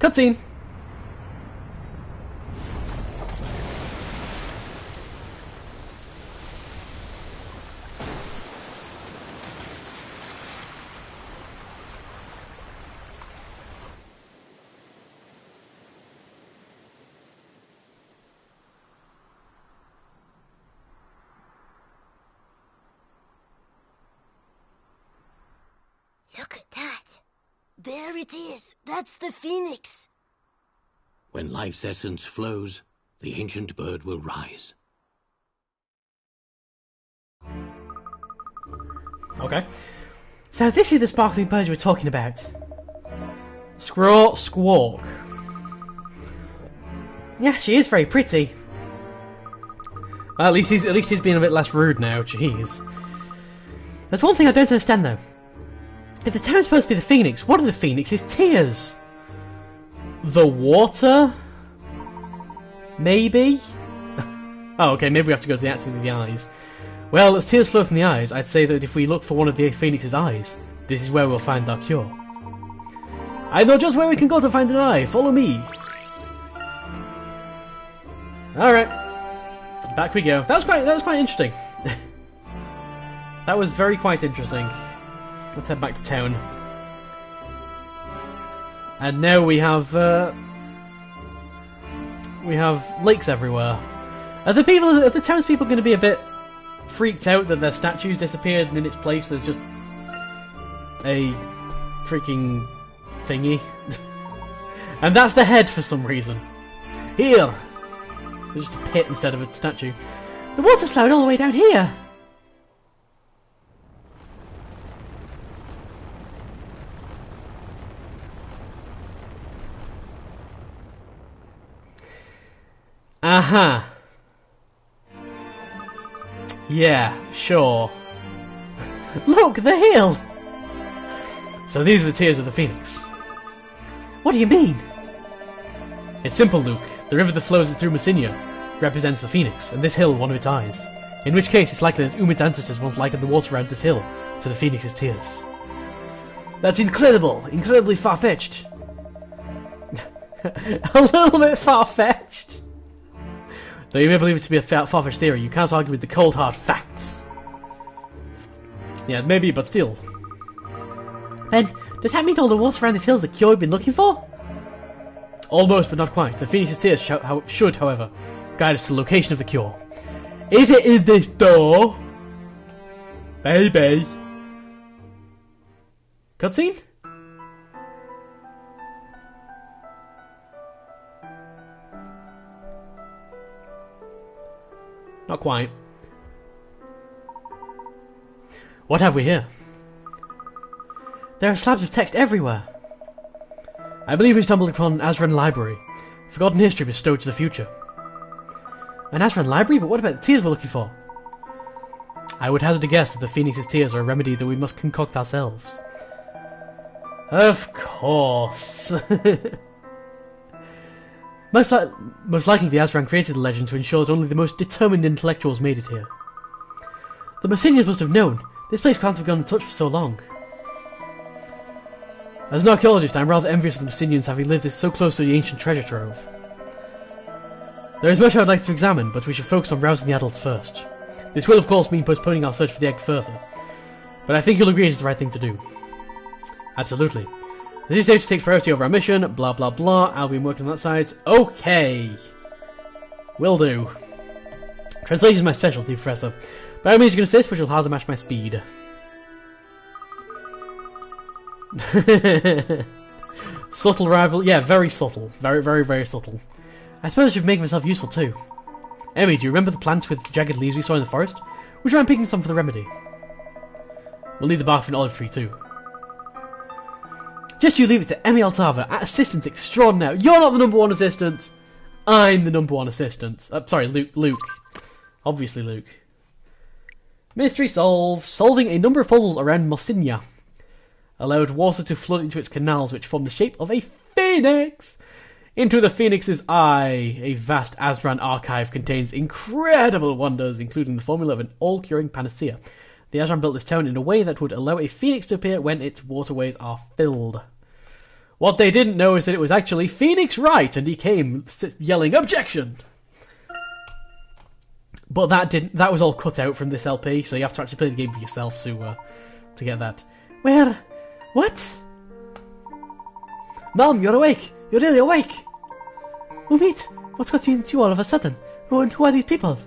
Cutscene. Look at that. There it is. That's the phoenix. When life's essence flows, the ancient bird will rise. Okay. So this is the sparkling bird you were talking about. Squawk. Yeah, she is very pretty. Well, at least he's being a bit less rude now. Jeez. There's one thing I don't understand though. If the town's supposed to be the phoenix, what are the phoenix's tears? The water? Maybe? Oh, okay, maybe we have to go to the acting of the eyes. Well, as tears flow from the eyes, I'd say that if we look for one of the phoenix's eyes, this is where we'll find our cure. I know just where we can go to find an eye. Follow me. Alright. Back we go. That was quite interesting. That was quite interesting. Let's head back to town. And now we have lakes everywhere. Are the townspeople going to be a bit freaked out that their statues disappeared and in its place there's just a freaking thingy? And that's the head for some reason. Here! There's just a pit instead of a statue. The water's flowing all the way down here! Aha! Yeah, sure. Look, the hill! So these are the tears of the phoenix. What do you mean? It's simple, Luke. The river that flows through Messinia represents the phoenix, and this hill one of its eyes. In which case, it's likely that Umid's ancestors once likened the water around this hill to the phoenix's tears. That's incredible! Incredibly far-fetched! A little bit far-fetched! Though you may believe it to be a far-fetched theory, you can't argue with the cold hard facts. Yeah, maybe, but still. Then, does that mean all the water around this hill is the cure we've been looking for? Almost, but not quite. The phoenix's tears should, however, guide us to the location of the cure. Is it in this door? Baby. Cutscene? Not quite. What have we here? There are slabs of text everywhere. I believe we stumbled upon an Azran library. Forgotten history bestowed to the future. An Azran library? But what about the tears we're looking for? I would hazard a guess that the phoenix's tears are a remedy that we must concoct ourselves. Of course. Most likely the Azran created the legend to ensure that only the most determined intellectuals made it here. The Messinians must have known. This place can't have gone untouched for so long. As an archaeologist, I'm rather envious of the Messinians having lived so close to the ancient treasure trove. There is much I would like to examine, but we should focus on rousing the adults first. This will of course mean postponing our search for the egg further, but I think you'll agree it is the right thing to do. Absolutely. This safety takes priority over our mission, blah blah blah, I'll be working on that side. Okay! Will do. Translation is my specialty, Professor. By all means you can assist, which will hardly match my speed. Subtle rival, yeah, very subtle. Very, very, very subtle. I suppose I should make myself useful too. Emmy, do you remember the plants with jagged leaves we saw in the forest? Would you mind picking some for the remedy? We'll need the bark of an olive tree too. Just you leave it to Emmy Altava, assistant extraordinaire. You're not the #1 assistant. I'm the #1 assistant. Sorry, Luke. Obviously Luke. Mystery solved. Solving a number of puzzles around Messinia allowed water to flood into its canals, which form the shape of a phoenix. Into the phoenix's eye. A vast Azran archive contains incredible wonders, including the formula of an all-curing panacea. The Azran built this town in a way that would allow a phoenix to appear when its waterways are filled. What they didn't know is that it was actually Phoenix Wright, and he came yelling, "Objection!" But that was all cut out from this LP, so you have to actually play the game for yourself to get that. Where? What? Mom, you're awake! You're really awake! Umit, what's got you into you all of a sudden? Who are these people?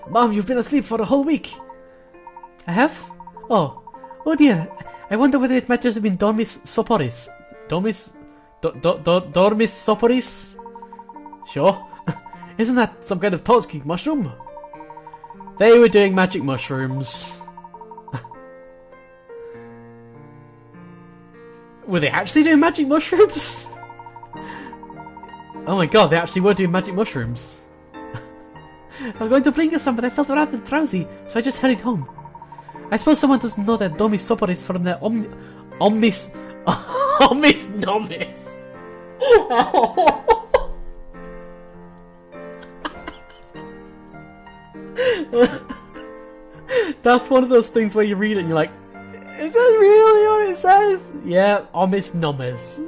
Mom, you've been asleep for a whole week. I have? Oh dear. I wonder whether it might just have been Dormis Soporis. Dormis Soporis? Sure. Isn't that some kind of Totsky mushroom? They were doing magic mushrooms. Were they actually doing magic mushrooms? Oh my god, they actually were doing magic mushrooms. I'm going to blink at some, but I felt rather drowsy, so I just hurried home. I suppose someone doesn't know that Domis Soporis from their Omnis Nomis. That's one of those things where you read it and you're like, is that really what it says? Yeah, Omis Nomis.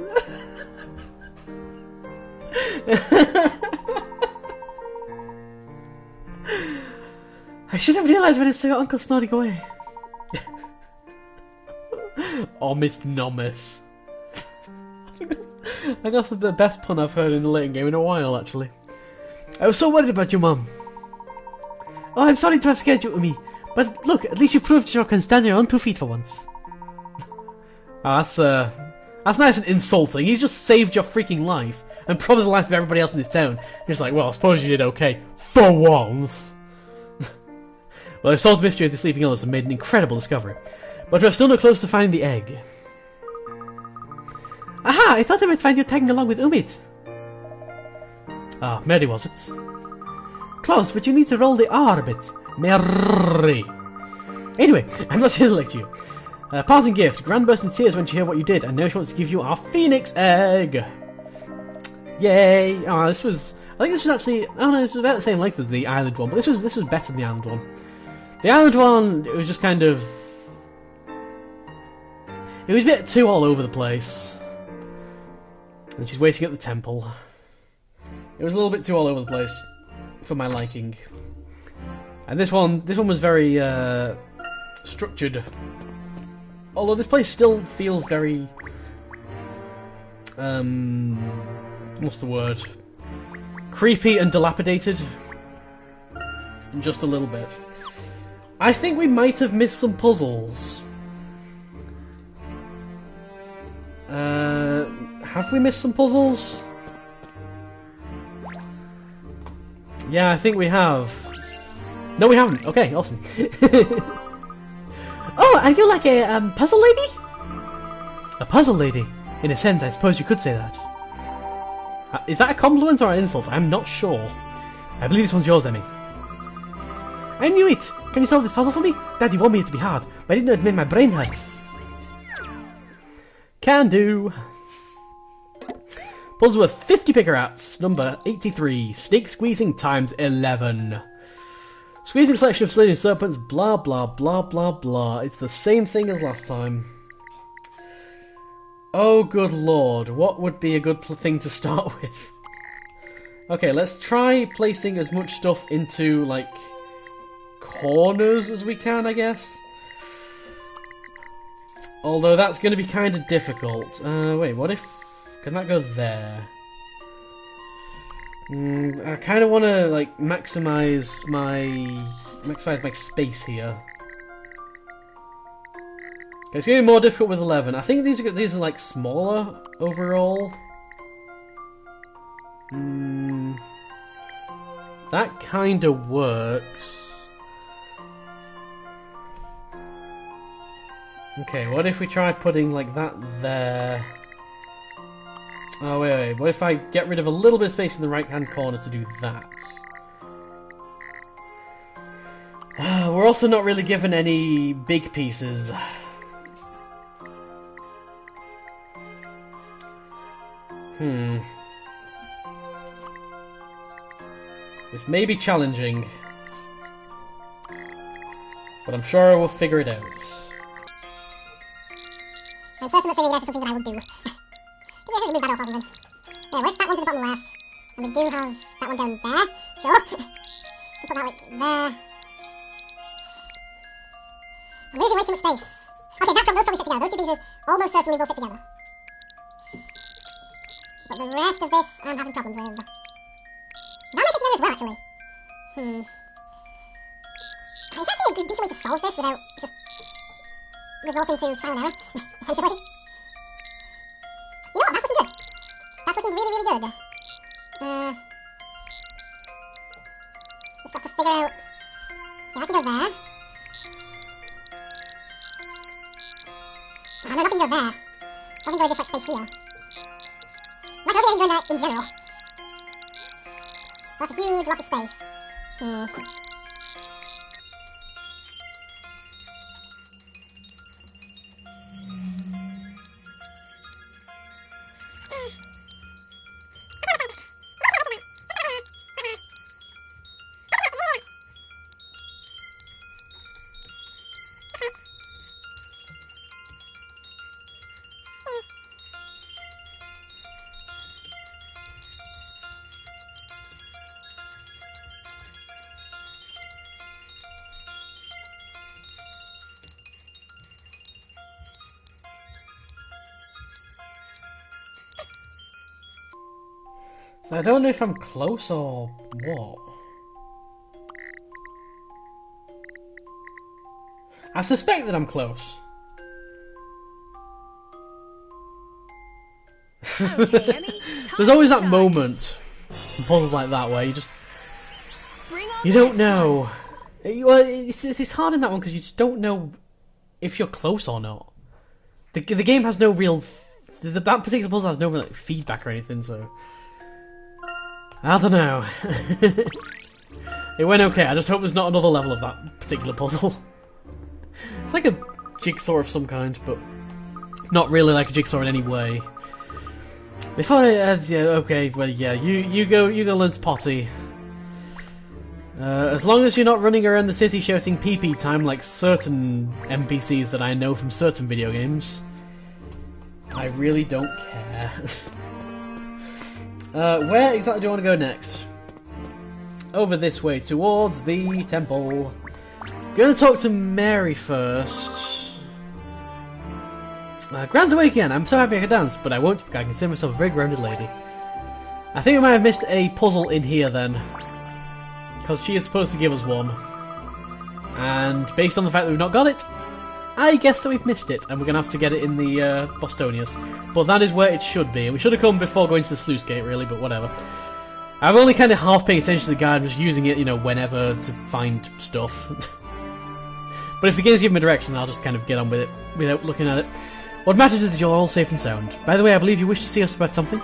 I should have realised when I saw Uncle snoring away. Omis Nomis. I think that's the best pun I've heard in the Layton game in a while, actually. I was so worried about you, Mum. Oh, I'm sorry to have scared you to me, but look, at least you proved that you can stand on your own 2 feet for once. Oh, that's nice and insulting. He's just saved your freaking life, and probably the life of everybody else in this town. He's like, well, I suppose you did okay. For once. Well, I've solved the mystery of the sleeping illness and made an incredible discovery. But we're still not close to finding the egg. Aha! I thought I might find you tagging along with Umit. Ah, Mary was it? Close, but you need to roll the R a bit. Mary. Anyway, I'm not here to lecture you. Parting gift. Gran burst in tears when she heard what you did, and now she wants to give you our phoenix egg. Yay! Oh, I think this was actually. Oh no, this was about the same length as the island one, but this was better than the island one. The island one, it was just kind of. It was a bit too all over the place. And she's waiting at the temple. It was a little bit too all over the place for my liking. And this one was very structured. Although this place still feels very what's the word? Creepy and dilapidated. Just a little bit. I think we might have missed some puzzles. Have we missed some puzzles? Yeah, I think we have. No, we haven't. Okay, awesome. Oh, are you like a puzzle lady? A puzzle lady? In a sense, I suppose you could say that. Is that a compliment or an insult? I'm not sure. I believe this one's yours, Emmy. I knew it! Can you solve this puzzle for me? Daddy wanted it to be hard, but I didn't admit my brain hurt. Can do. Puzzle worth 50 picker outs. Number 83. Snake squeezing times 11. Squeezing selection of slithering serpents, blah blah blah blah blah. It's the same thing as last time. Oh good lord, what would be a good thing to start with? Okay, let's try placing as much stuff into, like, corners as we can, I guess. Although that's going to be kind of difficult. Wait, what if... Can that go there? I kind of want to, like, maximize my space here. Okay, it's going to be more difficult with 11. I think these are like smaller overall. That kind of works. Okay, what if we try putting like that there? Oh wait, what if I get rid of a little bit of space in the right hand corner to do that? We're also not really given any big pieces. This may be challenging, but I'm sure I will figure it out. I'm certain that figuring it out is something that I would do. remove that opposite then. There, with that one to the bottom left. And we do have that one down there. Sure. Put that like there. I'm losing way too much space. Okay, those probably fit together. Those two pieces almost certainly will fit together. But the rest of this I'm having problems with. That might fit together as well, actually. It's actually a decent way to solve this without just resorting to trial and error, essentially. You know what, that's looking good. That's looking really, really good. Just got to figure out... Yeah, I can go there. No, nothing goes there. Nothing goes this like space here. Well, I don't think anything going there in general. That's a huge loss of space. So I don't know if I'm close or what. I suspect that I'm close. Okay, Emmy, There's always that time. moment in puzzles like that where you don't know. Well, it's hard in that one because you just don't know if you're close or not. The game has no real... that particular puzzle has no real feedback or anything, so... I don't know. It went okay, I just hope there's not another level of that particular puzzle. It's like a jigsaw of some kind, but not really like a jigsaw in any way. Before yeah, okay, well, yeah, you go learn potty. As long as you're not running around the city shouting pee-pee time like certain NPCs that I know from certain video games, I really don't care. Where exactly do I want to go next? Over this way, towards the temple. Gonna talk to Mary first. Grand's awake again. I'm so happy I can dance, but I won't because I consider myself a very grounded lady. I think we might have missed a puzzle in here then. Because she is supposed to give us one. And based on the fact that we've not got it, I guess that we've missed it, and we're going to have to get it in the Bostonius. But that is where it should be, and we should have come before going to the sluice gate, really, but whatever. I'm only kind of half paying attention to the guide, just using it, you know, whenever to find stuff. But if the game's giving me direction, I'll just kind of get on with it without looking at it. What matters is that you're all safe and sound. By the way, I believe you wish to see us about something?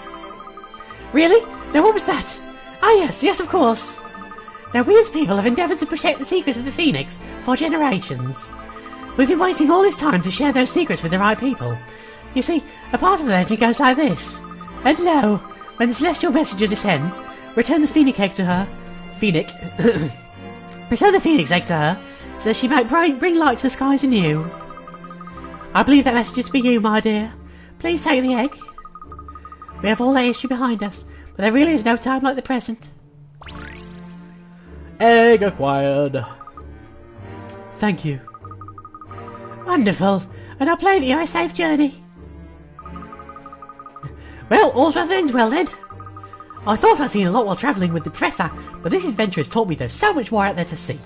Really? Now what was that? Ah yes, of course. Now we as people have endeavoured to protect the secret of the Phoenix for generations. We've been waiting all this time to share those secrets with the right people. You see, a part of the legend goes like this. And lo, when the celestial messenger descends, return the Phoenix egg to her. Return the Phoenix egg to her, so that she might bring light to the skies anew. I believe that messenger to be you, my dear. Please take the egg. We have all that history behind us, but there really is no time like the present. Egg acquired. Thank you. Wonderful, and I pray that you have a safe journey. Well, all's well that ends well then. I thought I'd seen a lot while travelling with the Professor, but this adventure has taught me there's so much more out there to see.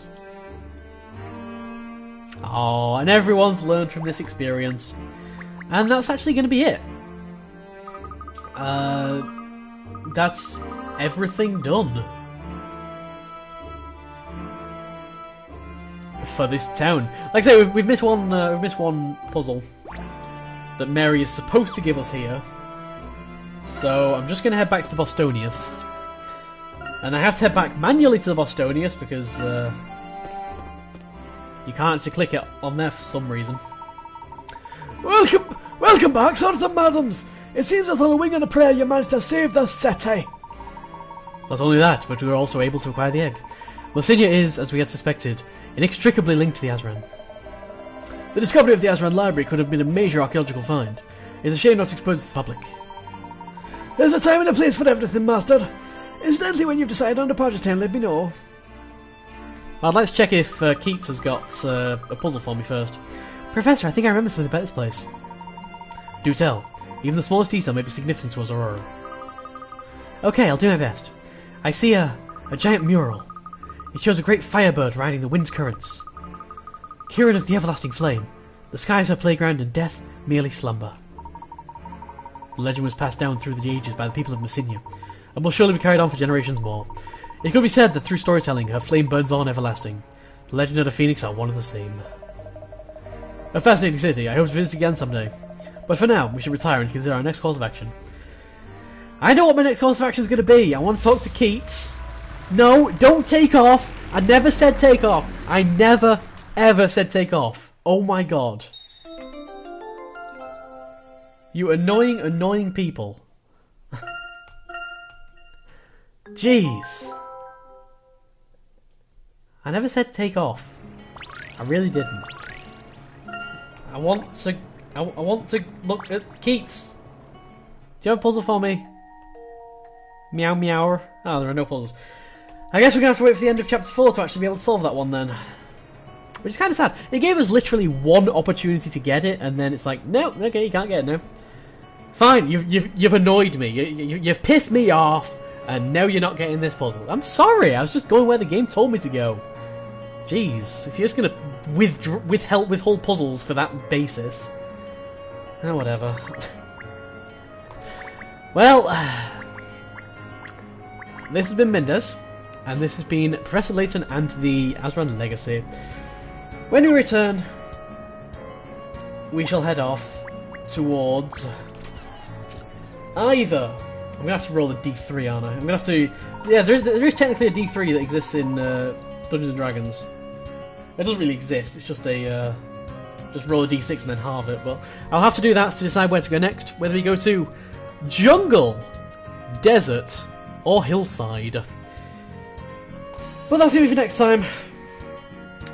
Oh, and everyone's learned from this experience. And that's actually going to be it. That's everything done. For this town. Like I say, we've missed one puzzle that Mary is supposed to give us here. So I'm just going to head back to the Bostonius. And I have to head back manually to the Bostonius because you can't actually click it on there for some reason. Welcome back, sons and madams. It seems as though the wing and a prayer you managed to save the city. Not only that, but we were also able to acquire the egg. Monsignor is, as we had suspected, inextricably linked to the Azran. The discovery of the Azran library could have been a major archaeological find. It's a shame not exposed to the public. There's a time and a place for everything, Master. Incidentally, when you've decided on departure time, let me know. I'd like to check if Keats has got a puzzle for me first. Professor, I think I remember something about this place. Do tell. Even the smallest detail may be significant to us, Aurora. Okay, I'll do my best. I see a giant mural. It shows a great firebird riding the wind's currents. Kirin of the everlasting flame. The sky is her playground and death merely slumber. The legend was passed down through the ages by the people of Messina, and will surely be carried on for generations more. It could be said that through storytelling, her flame burns on everlasting. The legend and the phoenix are one of the same. A fascinating city. I hope to visit again someday. But for now, we should retire and consider our next course of action. I know what my next course of action is going to be. I want to talk to Keats. No, don't take off. I never said take off. I never, ever said take off. Oh my god. You annoying, annoying people. Jeez. I never said take off. I really didn't. I want to look at Keats. Do you have a puzzle for me? Meow meow. Oh, there are no puzzles. I guess we're going to have to wait for the end of chapter 4 to actually be able to solve that one then. Which is kind of sad. It gave us literally one opportunity to get it, and then it's like, no, okay, you can't get it now. Fine, you've annoyed me. You've pissed me off, and now you're not getting this puzzle. I'm sorry, I was just going where the game told me to go. Jeez, if you're just going to withhold puzzles for that basis. Oh, whatever. Well, this has been Mindez, and this has been Professor Layton and the Azran Legacy. When we return, we shall head off towards either... I'm going to have to roll a D3, aren't I? I'm going to have to... Yeah, there is technically a D3 that exists in Dungeons & Dragons. It doesn't really exist, it's just a... just roll a D6 and then halve it, but I'll have to do that to decide where to go next. Whether we go to jungle, desert, or hillside. But that's going to be for next time.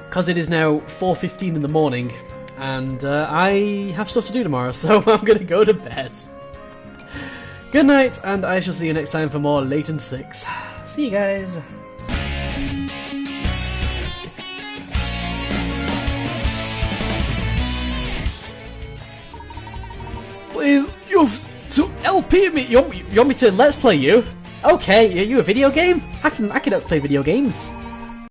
Because it is now 4:15 in the morning, and I have stuff to do tomorrow, so I'm going to go to bed. Good night, and I shall see you next time for more Layton 6. See you guys. Please, you've to LP me. You want me to let's play you? Okay, are you a video game? I can let's play video games.